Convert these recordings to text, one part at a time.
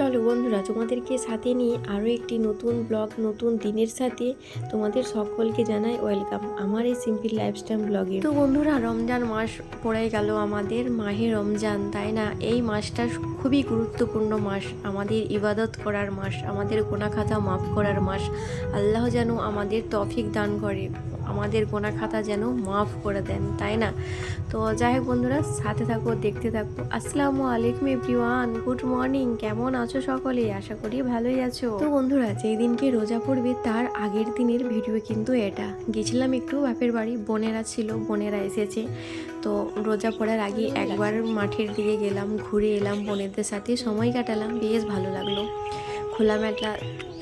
চলো বন্ধুরা, তোমাদেরকে সাথে নিয়ে আরও একটি নতুন ব্লগ, নতুন দিনের সাথে তোমাদের সকলকে জানাই ওয়েলকাম আমার এই সিম্পল লাইফস্টাইল ব্লগে। তো বন্ধুরা, রমজান মাস পড়ে গেল, আমাদের মাহে রমজান, তাই না? এই মাসটা খুবই গুরুত্বপূর্ণ মাস, আমাদের ইবাদত করার মাস, আমাদের গোনা খাতা মাফ করার মাস। আল্লাহ যেন আমাদের তৌফিক দান করে, আমাদের গোনা খাতা যেন মাফ করে দেন, তাই না? তো যাই হোক বন্ধুরা, সাথে থাকো, দেখতে থাকো। আসসালামু আলাইকুম এভরিওয়ান, গুড মর্নিং। কেমন আছো সকলে? আশা করি ভালোই আছো। তো বন্ধুরা, যেই দিনকে রোজা পড়বে তার আগের দিনের ভিডিও কিন্তু এটা। গেছিলাম একটু বাপের বাড়ি, বোনেরা ছিল, বোনেরা এসেছে। তো রোজা পড়ার আগে একবার মাঠের দিকে গেলাম, ঘুরে এলাম, বোনেদের সাথে সময় কাটালাম, বেশ ভালো লাগলো। খোলামেলা।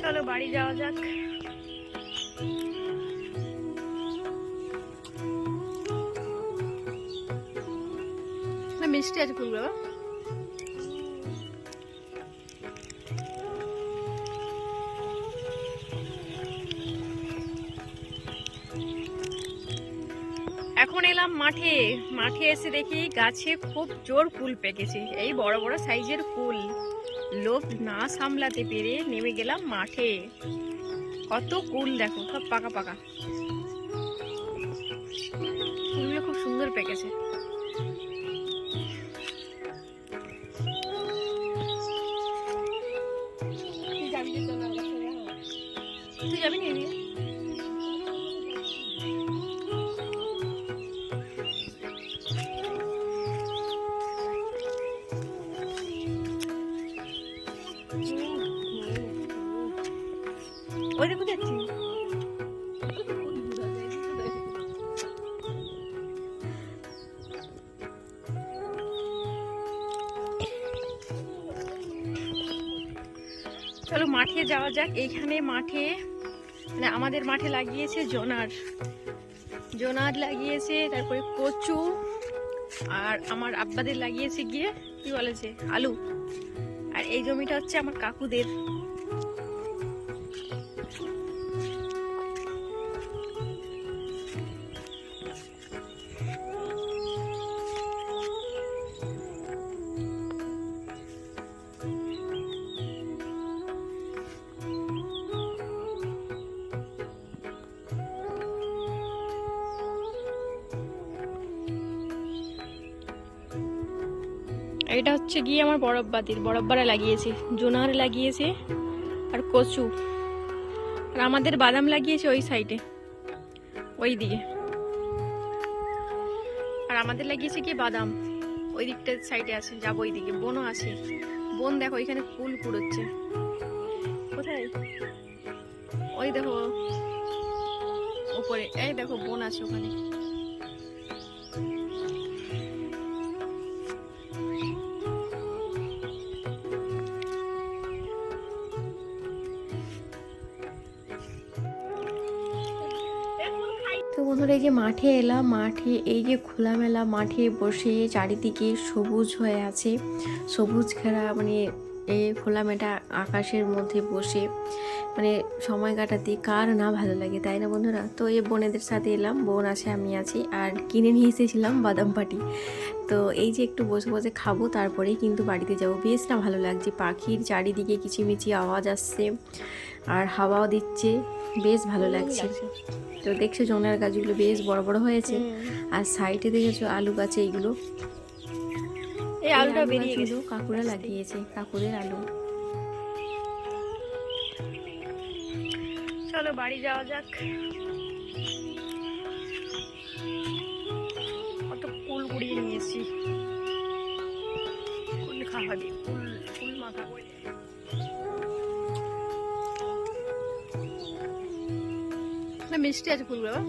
চলো বাড়ি যাওয়া যাক। মিষ্টি আছে ফুল বাবা। এখন এলাম মাঠে। মাঠে এসে দেখি গাছে খুব জোর ফুল পেকেছে, এই বড় বড় সাইজের ফুল। লোভ না সামলাতে পেরে নেমে গেলাম মাঠে। কত কুল দেখো, সব পাকা পাকা। ফুলগুলো খুব সুন্দর পেকেছে। তুই যাবি না? ওই দেখো যাচ্ছি। চলো মাঠে যাওয়া যাক। এইখানে মাঠে, মানে আমাদের মাঠে লাগিয়েছে জোনার লাগিয়েছে, তারপরে কচু, আর আমার আব্বাদের লাগিয়েছে গিয়ে কি বলেছে আলু। আর এই জমিটা হচ্ছে আমার কাকুদের। এটা হচ্ছে গিয়ে আমার বড়ব্বারা লাগিয়েছে, জোনার লাগিয়েছে আর কচু। আর আমাদের বাদাম লাগিয়েছে ওই সাইডে, ওই দিকে। আর আমাদের লাগিয়েছে কি বাদাম ওই দিকটা সাইডে আছে, যাবো ওই দিকে। বোনও আছে, বোন দেখো এখানে ফুল কুড়োচ্ছে। কোথায়? ওই দেখো উপরে, এই দেখো বোন আছে ওখানে। তো বন্ধুরা, এই যে মাঠে এলাম, মাঠে এই যে খোলামেলা মাঠে বসে চারিদিকে সবুজ হয়ে আছে, সবুজ ঘেরা, মানে এই খোলামেলা আকাশের মধ্যে বসে মানে সময় কাটাতে কার না ভালো লাগে, তাই না বন্ধুরা? তো এই বোনেদের সাথে এলাম, বোন আছে, আমি আছি, আর কিনে নিয়ে এসেছিলাম বাদাম পাটি। তো এই যে একটু বসে বসে খাবো, তারপরেই কিন্তু বাড়িতে যাবো। বেশ না ভালো লাগছে, পাখির চারিদিকে কিচিমিচি আওয়াজ আসছে আর হাওয়াও দিচ্ছে, বেশ ভালো লাগছে। তো দেখছো জোনার গাছগুলো বেশ বড় বড় হয়েছে। আর সাইডে দেখেছো আলু গাছে, এইগুলো এই আলুটা বেরিয়ে গেছে, কাকুরা লাগিয়েছে, কাকুদের আলু। চলো বাড়ি যাওয়া যাক। কত কুল কুড়িয়ে নিয়েছি, কুল খাওয়া দিয়ে, কুল মাখা করে। না মিষ্টি আছে ফুল বাবা।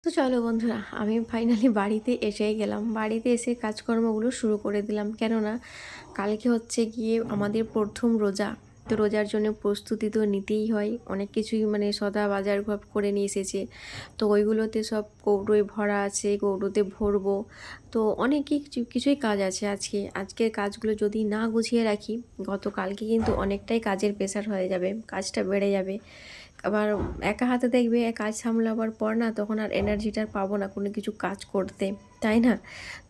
তো চলো বন্ধুরা, আমি ফাইনালি বাড়িতে এসেই গেলাম। বাড়িতে এসে কাজকর্মগুলো শুরু করে দিলাম, কেননা কালকে হচ্ছে গিয়ে আমাদের প্রথম রোজা। তো রোজার জন্য প্রস্তুতি তো নিতেই হয়, অনেক কিছুই মানে সদা বাজার করে নিয়ে এসেছে। তো ওইগুলোতে সব কৌটোয় ভরা আছে, কৌটোতে ভরবো। তো অনেকই কিছুই কাজ আছে আজকের কাজগুলো যদি না গুছিয়ে রাখি, গতকালকে কিন্তু অনেকটাই কাজের প্রেশার হয়ে যাবে, কাজটা বেড়ে যাবে। আবার একা হাতে দেখবে কাজ সামলাবার পর না, তখন আর এনার্জিটা পাবো না কোনো কিছু কাজ করতে, তাই না?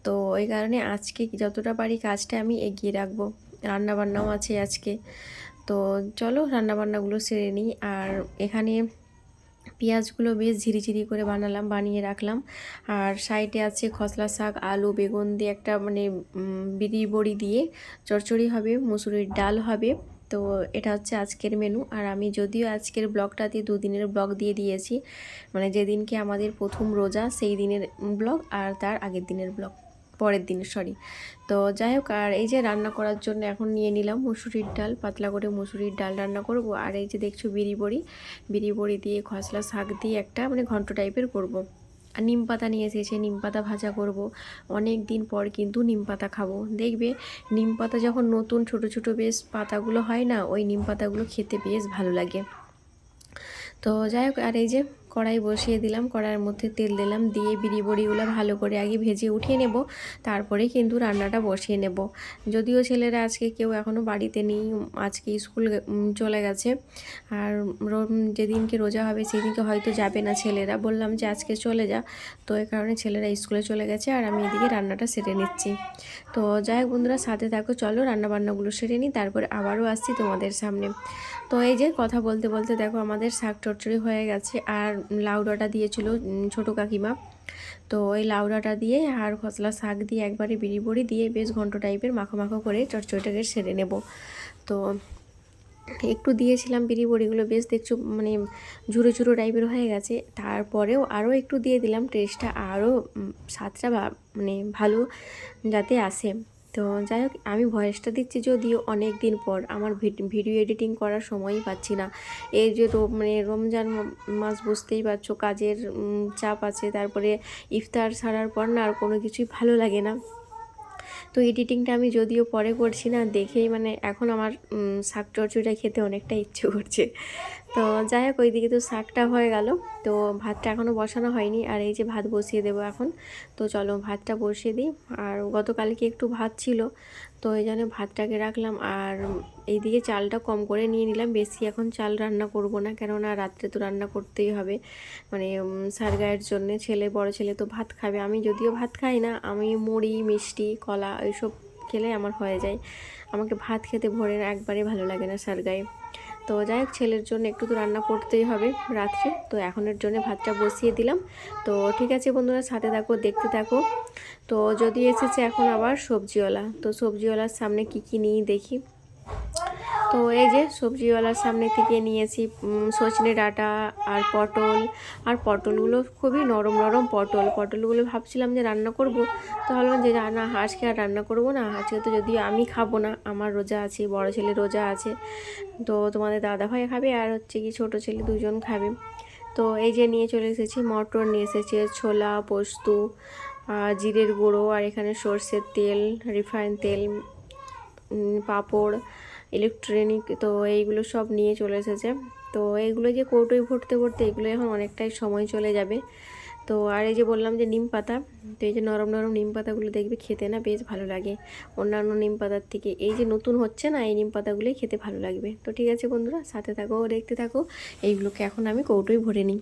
তো ওই কারণে আজকে যতটা পারি কাজটা আমি এগিয়ে রাখবো। রান্নাবান্নাও আছে আজকে, তো চলো রান্নাবান্নাগুলো সেরে নিই। আর এখানে পেঁয়াজগুলো বেশ ঝিরিঝিরি করে বানিয়ে রাখলাম। আর সাইডে আছে খসলা শাক, আলু, বেগুন দিয়ে একটা মানে বিরি বড়ি দিয়ে চচ্চড়ি হবে, মুসুরির ডাল হবে। তো এটা হচ্ছে আজকের মেনু। আর আমি যদিও আজকের ব্লগটাতে 2 দিনের ব্লগ দিয়ে দিয়েছি, মানে যেদিনকে আমাদের প্রথম রোজা সেই দিনের ব্লগ আর তার আগের দিনের ব্লগ, পরের দিনের সরি। তো যাই হোক, আর এই যে রান্না করার জন্য এখন নিয়ে নিলাম মুসুরির ডাল, পাতলা করে মুসুরির ডাল রান্না করব। আর এই যে দেখছো বিরি বড়ি দিয়ে খসলা শাক দিয়ে একটা মানে ঘন্ট টাইপের করব। আর নিম পাতা নিয়ে এসেছে, নিম পাতা ভাজা করব। অনেক দিন পর কিন্তু নিম পাতা খাবো। দেখবে নিম পাতা যখন নতুন ছোট ছোট বেশ পাতাগুলো হয় না, ওই নিম পাতাগুলো খেতে বেশ ভালো লাগে। তো যাই হোক, আর এই যে কড়াই বসিয়ে দিলাম, কড়াইয়ের মধ্যে তেল দিলাম, দিয়ে বিরি বড়িগুলো ভালো করে আগে ভেজে উঠিয়ে নেব, তারপরে কিন্তু রান্নাটা বসিয়ে নেব। যদিও ছেলেরা আজকে কেউ এখনও বাড়িতে নেই, আজকে স্কুল চলে গেছে। আর যেদিনকে রোজা হবে সেদিনকে হয়তো যাবে না ছেলেরা, বললাম যে আজকে চলে যা, তো এই কারণে ছেলেরা স্কুলে চলে গেছে আর আমি এদিকে রান্নাটা সেরে নিচ্ছি। তো যাই হোক বন্ধুরা, সাথে থাকো, চলো রান্নাবান্নাগুলো সেরে নিই, তারপরে আবারও আসছি তোমাদের সামনে। তো এই যে কথা বলতে বলতে দেখো আমাদের শাক চচ্চড়ি হয়ে গেছে। আর লাউ ডাঁটা দিয়েছিল ছোটো কাকিমা, তো ওই লাউ ডাঁটা দিয়ে আর খসলা শাক দিয়ে একবারে বিরি বড়ি দিয়ে বেশ ঘন্ট টাইপের মাখো মাখো করে চচ্চড়িটাকে সেরে নেব। তো একটু দিয়েছিলাম বিরি বড়িগুলো, বেশ দেখছো মানে ঝুরো ঝুরো টাইপের হয়ে গেছে। তারপরেও আরও একটু দিয়ে দিলাম, টেস্টটা আরও স্বাদটা মানে ভালো যাতে আসে। তো যাই হোক, আমি ভয়েসটা দিচ্ছি যদিও অনেক দিন পর, আমার ভিডিও এডিটিং করার সময়ই পাচ্ছি না। এই যে মানে রমজান মাস, বুঝতেই পারছো কাজের চাপ আছে, তারপরে ইফতার ছাড়ার পর না আর কোনো কিছুই ভালো লাগে না। তো এডিটিংটা আমি যদিও পরে করছি না, দেখেই মানে এখন আমার শাক চচ্চড়িটা খেতে অনেকটা ইচ্ছে করছে। তো যাই হোক, ওইদিকে তো শাকটা হয়ে গেল, তো ভাতটা এখনও বসানো হয়নি। আর এই যে ভাত বসিয়ে দেবো এখন। তো চলো ভাতটা বসিয়ে দিই। আর গতকালকে একটু ভাত ছিল, তো এই জন্য ভাতটাকে রাখলাম। আর এইদিকে চালটা কম করে নিয়ে নিলাম, বেশি এখন চাল রান্না করব না, কেননা রাত্রে তো রান্না করতেই হবে, মানে সারগায়ের জন্যে। বড় ছেলে তো ভাত খাবে, আমি যদিও ভাত খাই না, আমি মুড়ি, মিষ্টি, কলা এইসব খেলে আমার হয়ে যায়, আমাকে ভাত খেতে ভোরের একবারে ভালো লাগে না সারগায়ে। তো যাই হোক, ছেলের জন্য একটু তো রান্না করতেই হবে রাত্রে, তো এখনের জন্য ভাতটা বসিয়ে দিলাম। তো ঠিক আছে বন্ধুরা, সাথে থাকো, দেখতে থাকো। তো যদি এসেছে এখন আবার সবজিওয়ালা, তো সবজিওয়ালার সামনে কি নিই দেখি। তো এই যে সবজিওয়ালার সামনে থেকে নিয়েছি সজনে ডাঁটা আর পটল। আর পটলগুলো খুবই নরম নরম পটলগুলো ভাবছিলাম যে রান্না করব, তো ভাবলাম যে না, আজকে আর রান্না করব না, আজকে তো যদিও আমি খাবো না, আমার রোজা আছে, বড় ছেলে রোজা আছে, তো তোমাদের দাদাভাই খাবে আর হচ্ছে কি ছোটো ছেলে, দুজন খাবে। তো এই যে নিয়ে চলে এসেছি মটর, নিয়ে এসেছে ছোলা, পোস্ত, জিরের গুঁড়ো, আর এখানে সর্ষের তেল, রিফাইন তেল, পাঁপড়, ইলেকট্রনিক, তো এইগুলো সব নিয়ে চলে এসেছে। তো এইগুলো যে কৌটোয় ভরতে ভরতে এগুলো এখন অনেকটাই সময় চলে যাবে। তো আর এই যে বললাম যে নিম পাতা, তো এই যে নরম নরম নিম পাতাগুলো দেখবে খেতে না বেশ ভালো লাগে অন্যান্য নিম পাতার থেকে, এই যে নতুন হচ্ছে না এই নিম পাতাগুলোই খেতে ভালো লাগবে। তো ঠিক আছে বন্ধুরা, সাথে থাকো, দেখতে থাকো। এইগুলোকে এখন আমি কৌটোয় ভরে নিই।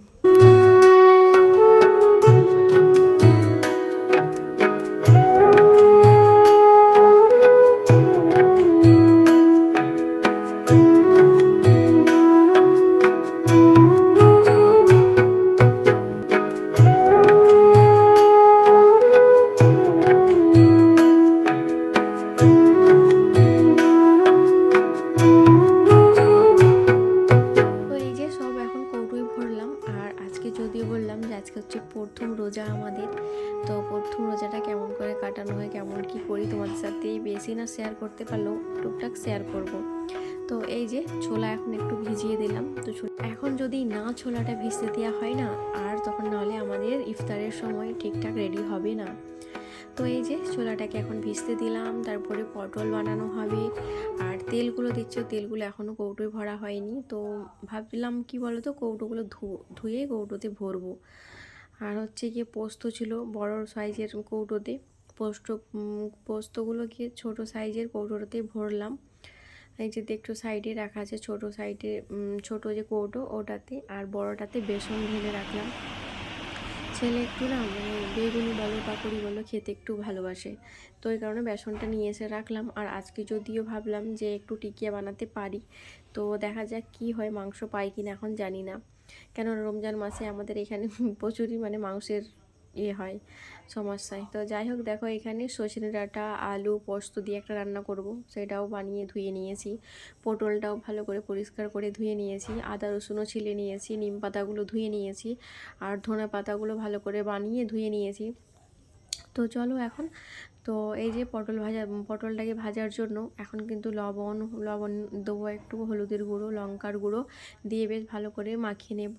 প্রথম রোজা আমাদের, তো প্রথম রোজাটা কেমন করে কাটানো হয়, কেমন কি করি তোমাদের সাথে বেশি না শেয়ার করতে পারলেও টুকটাক শেয়ার করব। তো এই যে ছোলা এখন একটু ভিজিয়ে দিলাম, তো এখন যদি না ছোলাটা ভিজতে দেওয়া হয় না, আর তখন নাহলে আমাদের ইফতারের সময় ঠিকঠাক রেডি হবে না। তো এই যে ছোলাটাকে এখন ভিজতে দিলাম, তারপরে পটল বানানো হবে, আর তেলগুলো দিচ্ছি, তেলগুলো এখনও কৌটোয় ভরা হয়নি। তো ভাবলাম কি বলো তো, কৌটোগুলো ধুয়ে কৌটোতে ভরবো। আর হচ্ছে গিয়ে পোস্ত ছিল বড় সাইজের কৌটোতে, পোস্তগুলো গিয়ে ছোট সাইজের কৌটোতে ভরলাম। এই যে একটু সাইডে রাখা আছে, ছোট সাইডে ছোট যে কৌটো ওটাতে, আর বড়টাতে বেসন ঢেলে রাখলাম। ছেলে একটু না মানে বেগুনি বলো পাকড়ি বলো খেতে একটু ভালোবাসে, তো এই কারণে বেসনটা নিয়ে এসে রাখলাম। আর আজকে যদিও ভাবলাম যে একটু টিকিয়া বানাতে পারি, তো দেখা যাক কি হয়, মাংস পাই কিনা এখন জানি না, কেন রমজান মাসে আমাদের এখানে প্রচুরই মানে মাংসের হয় সমস্যায়। তো যাই হোক, দেখো এখানে সজনে ডাঁটা আলু পোস্ত দিয়ে একটা রান্না করব, সেটাও বানিয়ে ধুয়ে নিয়েছি। পটলটাও ভালো করে পরিষ্কার করে ধুয়ে নিয়েছি, আদা রসুনও ছিলে নিয়েছি, নিম পাতাগুলো ধুয়ে নিয়েছি, আর ধনে পাতাগুলো ভালো করে বানিয়ে ধুয়ে নিয়েছি। তো চলো এখন, তো এই যে পটলটাকে ভাজার জন্য এখন কিন্তু লবণ দেবো, একটু হলুদের গুঁড়ো লঙ্কার গুঁড়ো দিয়ে বেশ ভালো করে মাখিয়ে নেব,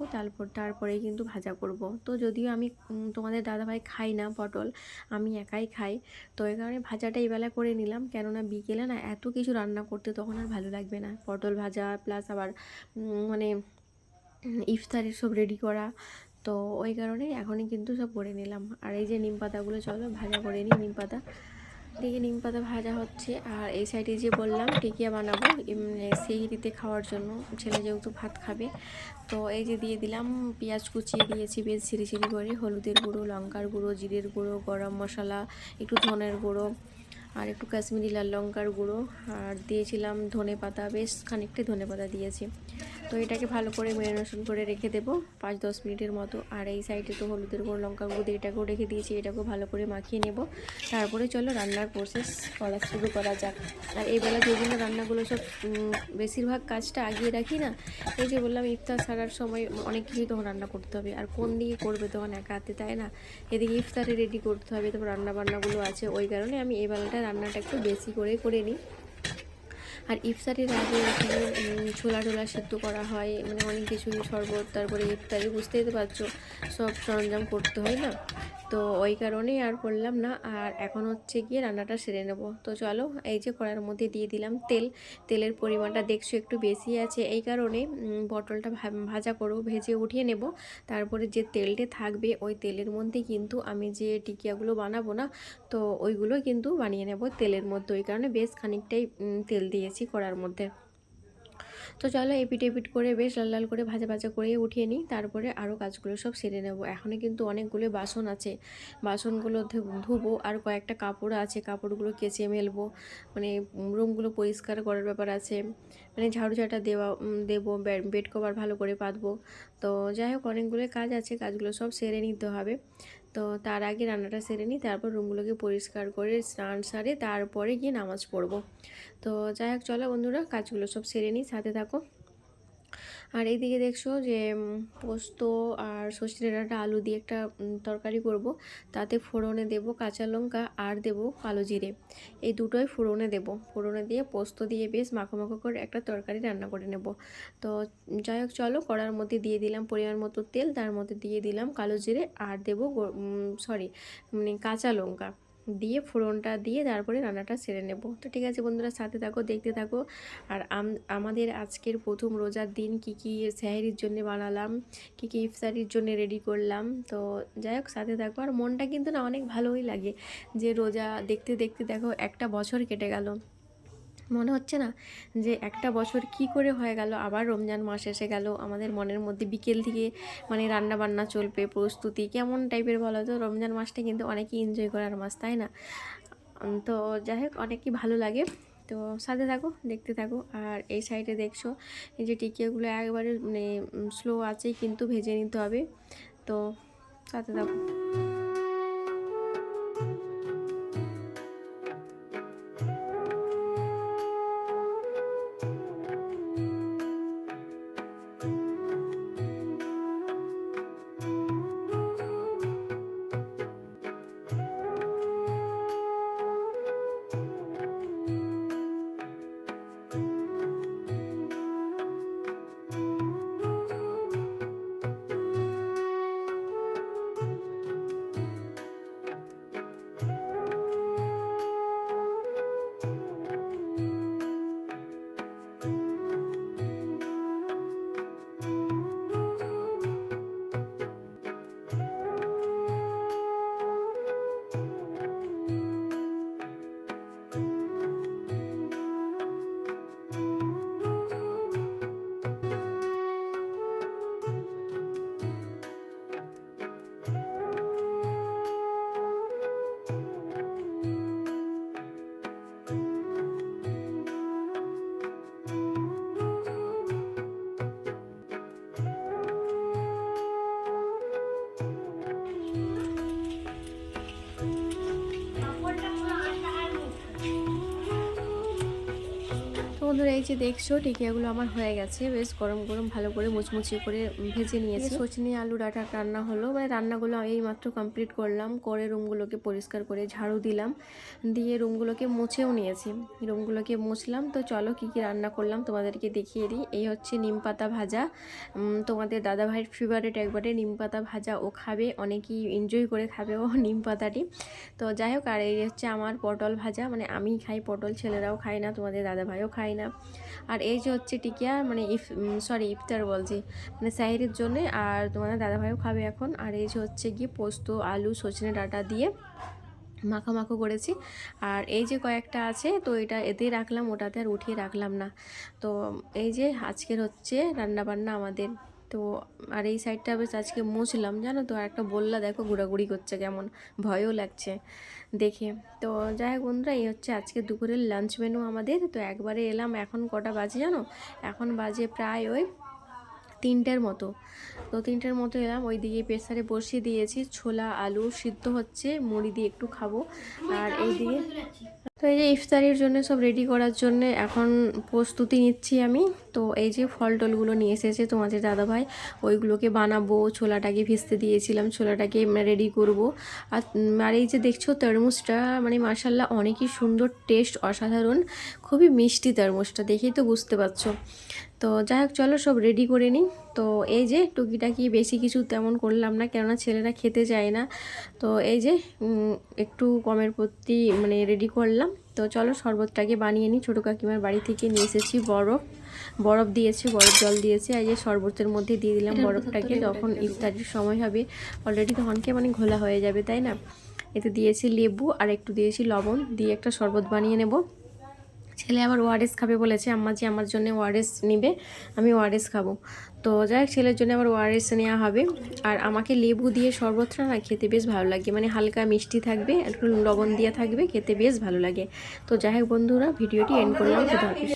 তারপরেই কিন্তু ভাজা করব। তো যদিও আমি তোমাদের দাদাভাই খাই না পটল, আমি একাই খাই, তো এই কারণে ভাজাটা এইবেলা করে নিলাম, কেননা বিকেলে না এত কিছু রান্না করতে তখন আর ভালো লাগবে না, পটল ভাজা প্লাস আবার মানে ইফতারের সব রেডি করা, তো ওই কারণে এখনই কিন্তু সব করে নিলাম। আর এই যে নিম পাতাগুলো চলো ভাজা করে নিই, নিম পাতা ভাজা হচ্ছে। আর এই সাইডে যে বললাম টিকিয়া বানাবো সেহরিতে খাওয়ার জন্য, ছেলে যেহেতু ভাত খাবে, তো এই যে দিয়ে দিলাম পেঁয়াজ কুচিয়ে দিয়েছি বেশ ছিঁড়ি করে, হলুদের গুঁড়ো লঙ্কার গুঁড়ো জিরের গুঁড়ো গরম মশলা একটু ধনের গুঁড়ো আর একটু কাশ্মীরি লাল লঙ্কার গুঁড়ো, আর দিয়েছিলাম ধনে পাতা, বেশ খানিকটা ধনে পাতা দিয়েছি। তো এটাকে ভালো করে ম্যারিনেশন করে রেখে দেবো 5-10 মিনিটের মতো। আর এই সাইডে তো হলুদের গুঁড়ো লঙ্কার গুঁড়ো দিয়ে এটাকেও রেখে দিয়েছি, এটাকেও ভালো করে মাখিয়ে নেব, তারপরে চলো রান্নার প্রসেস শুরু করা যাক। আর এই বেলা যেগুলো রান্নাগুলো সব বেশিরভাগ কাজটা আগিয়ে রাখি না, এই যে বললাম ইফতার ছাড়ার সময় অনেক কিছুই তখন রান্না করতে হবে, আর কোন দিকে করবে তখন একা হাতে, তাই না, এদিকে ইফতারে রেডি করতে হবে, তারপর রান্নাবান্নাগুলো আছে, ওই কারণে আমি এই বেলাটা রান্নাটা একটু বেশি করে নিই। আর ইফতারের আগে এখানে ছোলা টোলা সিদ্ধ করা হয়, মানে অনেক কিছুই শরবত, তারপরে ইফতারি বুঝতেই তো পারছো সব সরঞ্জাম করতে হয় না, তো ওই কারণেই আর করলাম না। আর এখন হচ্ছে গিয়ে রান্নাটা সেরে নেব। তো চলো, এই যে কড়াইয়ের মধ্যে দিয়ে দিলাম তেলের পরিমাণটা দেখছো একটু বেশি আছে, এই কারণে পটলটা ভাজা করবো, ভেজে উঠিয়ে নেব, তারপরে যে তেলটা থাকবে ওই তেলের মধ্যে কিন্তু আমি যে টিকিয়াগুলো বানাবো না, তো ওইগুলো কিন্তু বানিয়ে নেব তেলের মধ্যে, ওই কারণে বেশ খানিকটাই তেল দিয়েছি কড়ার মধ্যে। তো চলো এপিট করে বেশ লাল লাল করে ভাজা করে উঠিয়ে নিই, তারপরে আরও কাজগুলো সব সেরে নেব। এখনও কিন্তু অনেকগুলো বাসন আছে, বাসনগুলো ধুবো, আর কয়েকটা কাপড় আছে, কাপড়গুলো কেচে মেলবো, মানে রুমগুলো পরিষ্কার করার ব্যাপার আছে, মানে ঝাড়ু দেবো, বেড কভার ভালো করে পাতবো। তো যাই হোক অনেকগুলো কাজ আছে, কাজগুলো সব সেরে নিতে হবে। তো তার আগে রান্নাটা সেরে নিই, তারপর রুমগুলোকে পরিষ্কার করে স্নান সারে তারপরে গিয়ে নামাজ পড়বো। তো যাই হোক চলো বন্ধুরা, কাজগুলো সব সেরে নিই, সাথে থাকো। আর এইদিকে দেখছো যে পোস্ত আর সজনে ডাঁটা আলু দিয়ে একটা তরকারি করব, তাতে ফোড়নে দেব কাঁচা লঙ্কা আর দেব কালো জিরে, এই দুটোই ফোড়নে দেব, ফোড়নে দিয়ে পোস্ত দিয়ে বেশ মাখো মাখো করে একটা তরকারি রান্না করে নেব। তো যাই হোক চলো, কড়ার মধ্যে দিয়ে দিলাম পরিমাণ মতো তেল, তার মধ্যে দিয়ে দিলাম কালো জিরে আর দেব মানে কাঁচা লঙ্কা দিয়ে ফোড়নটা দিয়ে তারপরে রান্নাটা সেরে নেব। তো ঠিক আছে বন্ধুরা, সাথে থাকো, দেখতে থাকো। আর আমাদের আজকের প্রথম রোজার দিন কি কি সেহরির জন্য বানালাম, কি কি ইফতারির জন্য রেডি করলাম, তো যাই হোক সাথে থাকো। আর মনটা কিন্তু না অনেক ভালোই লাগে যে রোজা দেখতে দেখতে দেখো একটা বছর কেটে গেল, মনে হচ্ছে না যে একটা বছর কি করে হয়ে গেল, আবার রমজান মাস এসে গেল, আমাদের মনের মধ্যে বিকেল থেকে মানে রান্না বান্না চলবে, প্রস্তুতি কেমন টাইপের বলো তো। রমজান মাসটা কিন্তু অনেকেই এনজয় করার মাস, তাই না, তো যাই হোক অনেকই ভালো লাগে। তো সাথে থাকো, দেখতে থাকো। আর এই সাইডে দেখছো এই যে টিকিয়াগুলো একবারে মানে স্লো আছেই কিন্তু ভেজে নিতে হবে, তো সাথে থাকো। বন্ধুরা এই যে দেখছো টিকিয়াগুলো আমার হয়ে গেছে, বেশ গরম গরম ভালো করে মুচমুচি করে ভেজে নিয়েছি। সজনে আলু ডাঁটা রান্না হলো, মানে রান্নাগুলো এই মাত্র কমপ্লিট করলাম, করে রুমগুলোকে পরিষ্কার করে ঝাড়ু দিলাম, দিয়ে রুমগুলোকে মুছেও নিয়েছি। রুমগুলোকে মুছলাম। তো চলো কী কী রান্না করলাম তোমাদেরকে দেখিয়ে দিই। এই হচ্ছে নিম পাতা ভাজা, তোমাদের দাদাভাইয়ের ফেভারিট একবারে নিম পাতা ভাজা, ও খাবে, অনেকেই এনজয় করে খাবে ও নিম পাতাটি। তো যাই হোক, আর এই হচ্ছে আমার পটল ভাজা, মানে আমি খাই পটল, ছেলেরাও খায় না, তোমাদের দাদাভাইও খায় না। আর এই যে হচ্ছে টিকিয়া, মানে ইফতার বলছি, মানে সাইরের জন্যে, আর তোমাদের দাদাভাইও খাবে এখন। আর এই যে হচ্ছে গিয়ে পোস্ত আলু সজনে ডাঁটা দিয়ে মাখো করেছি। আর এই যে কয়েকটা আছে, তো এটা এতেই রাখলাম, ওটাতে আর উঠিয়ে রাখলাম না। তো এই যে আজকের হচ্ছে রান্নাবান্না আমাদের। তো আর এই সাইডটা বেশ আজকে মুছলাম, জানো তো। আর একটা বললা দেখো ঘোরাঘুরি করছে, কেমন ভয়ও লাগছে দেখে। তো যাই হোক বন্ধুরা, এই হচ্ছে আজকে দুপুরের লাঞ্চ মেনু আমাদের। তো একবারে এলাম, এখন কটা বাজে জানো? এখন বাজে প্রায় ওই 3টের মতো। তো 3টের মতো এলাম, ওই দিকে প্রেসারে বসিয়ে দিয়েছি, ছোলা আলু সিদ্ধ হচ্ছে, মুড়ি দিয়ে একটু খাবো। আর এই দিকে তো এই যে ইফতারির জন্য সব রেডি করার জন্য এখন প্রস্তুতি নিচ্ছি আমি। তো এই যে ফল টলগুলো নিয়ে এসেছে তোমাদের দাদাভাই, ওইগুলোকে বানাবো। ছোলাটাকে ভিজতে দিয়েছিলাম, ছোলাটাকে রেডি করব। আর এই যে দেখছো তরমুজটা, মানে মাশাল্লাহ অনেকই সুন্দর, টেস্ট অসাধারণ, খুবই মিষ্টি তরমুজটা, দেখেই তো বুঝতে পারছো। তো যাই হোক চলো সব রেডি করে নিই। তো এই যে টুকিটাকি বেশি কিছু তেমন করলাম না, কেননা ছেলেরা খেতে চায় না। তো এই যে একটু কমের প্রতি মানে রেডি করলাম। তো চলো শরবতটাকে বানিয়ে নিই। ছোটো কাকিমার বাড়ি থেকে নিয়ে এসেছি বরফ দিয়েছে, বরফ জল দিয়েছে। এই যে শরবতের মধ্যে দিয়ে দিলাম বরফটাকে, যখন ইফতারির সময় হবে অলরেডি তখনকে মানে ঘোলা হয়ে যাবে, তাই না। এতে দিয়েছি লেবু আর একটু দিয়েছি লবণ, দিয়ে একটা শরবত বানিয়ে নেব। ছেলে আবার ওআরএস খাবে বলেছে, আম্মা যে আমার জন্য ওআরএস নিবে, আমি ওআরএস খাবো। তো যাই হোক, ছেলের জন্য আবার ওআরএস নেওয়া হবে। আর আমাকে লেবু দিয়ে শরবতটা না খেতে বেশ ভালো লাগে, মানে হালকা মিষ্টি থাকবে, একটু লবণ দিয়ে থাকবে, খেতে বেশ ভালো লাগে। তো যাই হোক বন্ধুরা, ভিডিওটি এন্ড করলাম। খুদা হাফেজ।